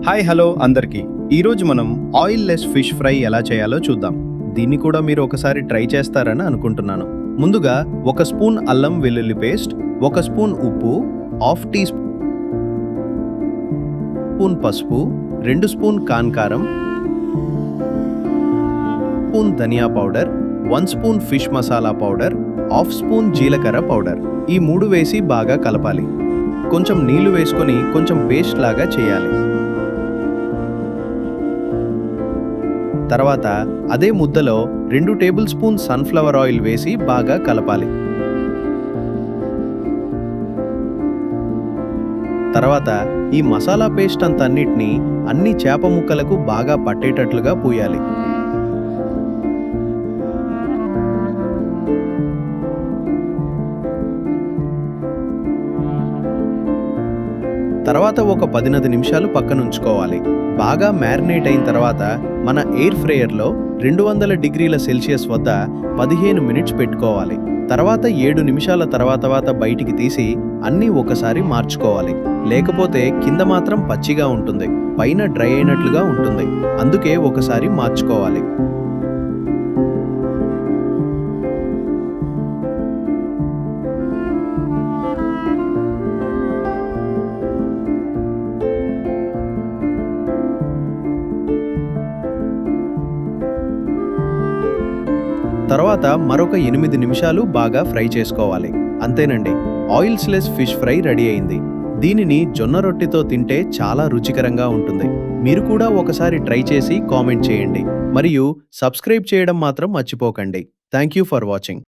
Hi hello అందరికీ ఈరోజు మనం ఆయిల్ లెస్ ఫిష్ ఫ్రై ఎలా చేయాలో చూద్దాం. దీన్ని కూడా మీరు ఒకసారి ట్రై చేస్తారని అనుకుంటున్నాను. ముందుగా 1 స్పూన్ అల్లం వెల్లుల్లి పేస్ట్, 1 స్పూన్ ఉప్పు, హాఫ్ టీ స్పూన్ పసుపు, 2 స్పూన్ కారం, స్పూన్ ధనియా powder, 1 spoon fish masala powder, హాఫ్ స్పూన్ జీలకర్ర పౌడర్. ఈ 3 వేసి బాగా కలపాలి. కొంచెం నీళ్లు వేసుకొని కొంచెం పేస్ట్ లాగా చేయాలి. తర్వాత అదే ముద్దలో 2 టేబుల్ స్పూన్ సన్ఫ్లవర్ ఆయిల్ వేసి బాగా కలపాలి. తర్వాత ఈ మసాలా పేస్ట్ అంతన్నిటిని అన్ని చేప ముక్కలకు బాగా పట్టేటట్లుగా పూయాలి. తర్వాత ఒక 15 నిమిషాలు పక్కనుంచుకోవాలి. బాగా మ్యారినేట్ అయిన తర్వాత మన ఎయిర్ ఫ్రైయర్లో 200 డిగ్రీల సెల్సియస్ వద్ద 15 మినిట్స్ పెట్టుకోవాలి. తర్వాత 7 నిమిషాల తర్వాత బయటికి తీసి అన్నీ ఒకసారి మార్చుకోవాలి. లేకపోతే కింద మాత్రం పచ్చిగా ఉంటుంది, పైన డ్రై అయినట్లుగా ఉంటుంది. అందుకే ఒకసారి మార్చుకోవాలి. తర్వాత మరొక 8 నిమిషాలు బాగా ఫ్రై చేసుకోవాలి. అంతేనండి, oils less fish fry ready అయింది. దీనిని జొన్న రొట్టెతో తింటే చాలా రుచికరంగా ఉంటుంది. మీరు కూడా ఒకసారి ట్రై చేసి కామెంట్ చేయండి. మరియు సబ్స్క్రైబ్ చేయడం మాత్రం మర్చిపోకండి. Thank you for watching.